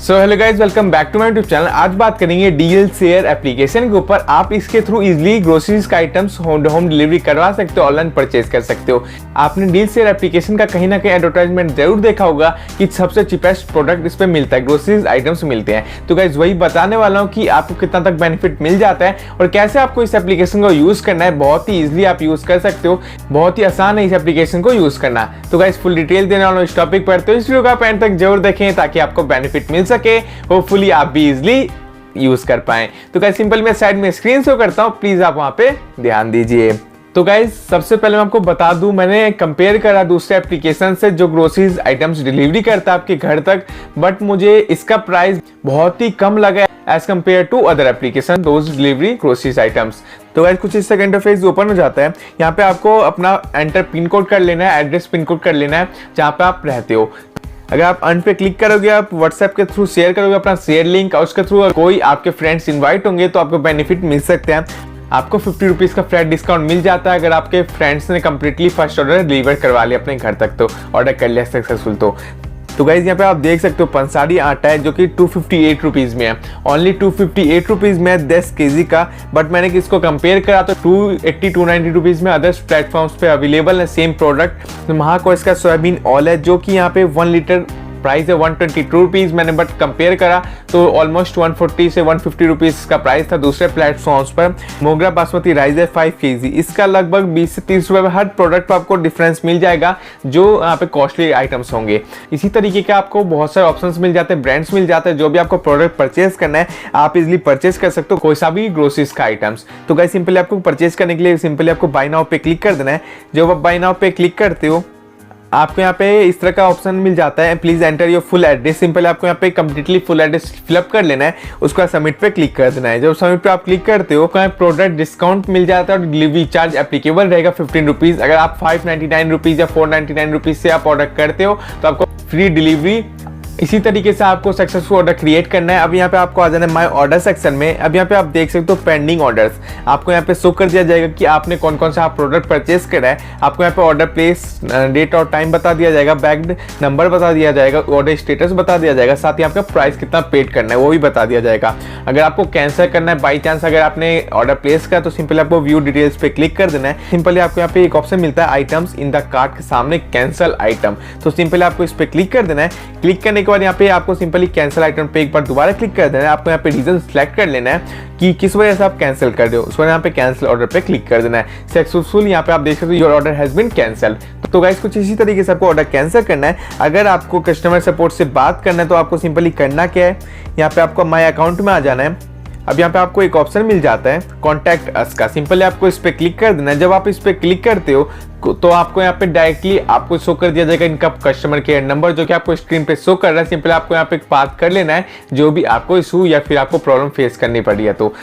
So hello guys, welcome back to my YouTube channel. आज बात करेंगे डील शेयर एप्लीकेशन के ऊपर। आप इसके थ्रू इजीली ग्रोसरीज का आइटम्स होम डिलीवरी करवा सकते हो, ऑनलाइन परचेज कर सकते हो। आपने डील शेयर एप्लीकेशन का कहीं ना कहीं एडवर्टाइजमेंट जरूर देखा होगा कि सबसे चीपेस्ट प्रोडक्ट इस पे मिलता है, ग्रोसरीज आइटम्स मिलते हैं। तो गाइज वही बताने वाला हूँ कि आपको कितना तक बेनिफिट मिल जाता है और कैसे आपको इस एप्लीकेशन को यूज करना है। बहुत ही इजिली आप यूज कर सकते हो, बहुत ही आसान है इस एप्लीकेशन को यूज करना। तो गाइज फुल डिटेल देने वाला हूँ इस टॉपिक पर, तो इस वीडियो का एंड तक जरूर देखें ताकि आपको बेनिफिट मिल सके, होपफुली आप भी इजिली यूज कर पाएं। तो गाइस सिंपल मैं साइड में स्क्रीन शो करता हूं, प्लीज आप वहां पे ध्यान दीजिए। तो गाइस सबसे पहले मैं आपको बता दूं, मैंने कंपेयर करा दूसरे एप्लीकेशन से जो ग्रोसरीज आइटम्स डिलीवरी करता है आपके घर तक, बट मुझे इसका प्राइस बहुत ही कम लगा as compare to other application those delivery groceries items. तो गाइस कुछ इस तरह इंटरफेस ओपन हो जाता है। यहाँ पे आपको अपना एंटर पिन कोड कर लेना है, एड्रेस पिन कोड कर लेना है जहाँ पे आप रहते हो। अगर आप अन पे क्लिक करोगे, आप व्हाट्सएप के थ्रू शेयर करोगे अपना शेयर लिंक और उसके थ्रू कोई आपके फ्रेंड्स इनवाइट होंगे तो आपको बेनिफिट मिल सकते हैं। आपको 50 रुपीज़ का फ्लैट डिस्काउंट मिल जाता है अगर आपके फ्रेंड्स ने कंप्लीटली फर्स्ट ऑर्डर डिलीवर करवा लिया अपने घर तक, तो ऑर्डर कर लिया सक्सेसफुल। तो गाइज यहाँ पे आप देख सकते हो पंसारी आटा है जो कि 258 रुपीज़ में है, ओनली 258 रुपीज़ में है 10 केजी का। बट मैंने इसको कंपेयर करा तो 290 रुपीज़ में अदर्स प्लेटफॉर्म्स पे अवेलेबल है सेम प्रोडक्ट। तो महाको इसका सोयाबीन ऑयल है जो कि यहाँ पे 1 लीटर प्राइस है 122 रुपीज़। मैंने बट कंपेयर करा तो ऑलमोस्ट 140 से 150 रुपीज़ का प्राइस था दूसरे प्लेटफॉर्म्स पर। मोगरा बासमती राइस है 5 केजी, इसका लगभग 20 से 30 रुपये में हर प्रोडक्ट पर आपको डिफरेंस मिल जाएगा जो यहाँ पे कॉस्टली आइटम्स होंगे। इसी तरीके के आपको बहुत सारे ऑप्शंस मिल जाते हैं, ब्रांड्स मिल जाते हैं। जो भी आपको प्रोडक्ट परचेज करना है आप इजिली परचेज कर सकते हो, कोई सा भी ग्रोसरीज का आइटम्स। तो गाइस सिंपली आपको परचेज करने के लिए सिंपली आपको बाय नाउ पे क्लिक कर देना है। जब आप बाय नाउ पे क्लिक करते हो आपको यहाँ पे इस तरह का ऑप्शन मिल जाता है, please enter your full address. Simple आपको यहाँ पे कंप्लीटली फुल एड्रेस फिलअप कर लेना है, उसका सबमिट पे क्लिक कर देना है। जब सबमिट पे आप क्लिक करते हो तो प्रोडक्ट डिस्काउंट मिल जाता है और डिलीवरी चार्ज एप्लीकेबल रहेगा 15 रुपीज़। अगर आप 599 रुपीज़ या 499 रुपीज़ से आप ऑर्डर करते हो तो आपको फ्री डिलीवरी। इसी तरीके से आपको सक्सेसफुल ऑर्डर क्रिएट करना है। अब यहाँ पे आपको आ जाना है माय ऑर्डर सेक्शन में। अब यहाँ पे आप देख सकते हो पेंडिंग ऑर्डर्स, आपको यहाँ पे शो कर दिया जाएगा कि आपने कौन कौन सा प्रोडक्ट परचेस करा है। आपको यहाँ पे ऑर्डर प्लेस, डेट और टाइम बता दिया जाएगा, बैग्ड नंबर बता दिया जाएगा, ऑर्डर स्टेटस बता दिया जाएगा, साथ ही आपका प्राइस कितना पेड करना है वो भी बता दिया जाएगा। अगर आपको कैंसिल करना है बाई चांस अगर आपने ऑर्डर प्लेस करा तो सिंपली आपको व्यू डिटेल्स पे क्लिक कर देना है। सिंपली आपको यहाँ पे एक ऑप्शन मिलता है आइटम्स इन द कार्ट के सामने कैंसिल आइटम, तो सिंपली आपको इस पे क्लिक कर देना है। क्लिक करने के बाद यहाँ पे आपको सिंपली कैंसिल आइटम पे एक बार दोबारा क्लिक कर देना है। आपको यहाँ पे रीजन सिलेक्ट कर लेना है कि किस वजह से आप कैंसिल कर रहे हो, उस वजह यहाँ पे कैंसिल ऑर्डर पे क्लिक कर देना है। सक्सेसफुल यहाँ पे आप देख सकते हो your order has been cancel. तो गाइस कुछ इसी तरीके से आपको ऑर्डर कैंसिल करना है। अगर आपको कस्टमर सपोर्ट से बात करना है तो आपको सिंपली करना क्या है, यहाँ पे आपको माय अकाउंट में आ जाना है। अब यहाँ पे आपको एक ऑप्शन मिल जाता है कॉन्टैक्ट अस का, सिंपली आपको इस पे क्लिक कर देना है। जब आप इस पे क्लिक करते हो तो आपको यहाँ पे डायरेक्टली आपको शो कर दिया जाएगा इनका कस्टमर केयर नंबर जो कि आपको स्क्रीन पे शो कर रहा है। सिंपली आपको यहाँ पे बात कर लेना है जो भी आपको इशू या फिर आपको प्रॉब्लम फेस करनी पड़ी है। तो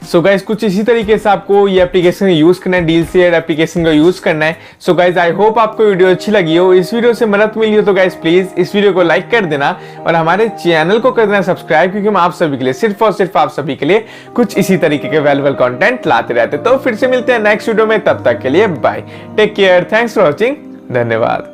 सो गाइज कुछ इसी तरीके से आपको ये एप्लीकेशन यूज करना है, डील शेयर एप्लीकेशन का यूज करना है। सो गाइज आई होप आपको वीडियो अच्छी लगी हो, इस वीडियो से मदद मिली हो तो गाइज प्लीज इस वीडियो को लाइक कर देना और हमारे चैनल को कर देना सब्सक्राइब, क्योंकि हम आप सभी के लिए सिर्फ और सिर्फ आप सभी के लिए कुछ इसी तरीके के वैल्यूएबल कंटेंट लाते रहते। तो फिर से मिलते हैं नेक्स्ट वीडियो में, तब तक के लिए bye, take care, thanks for watching, धन्यवाद।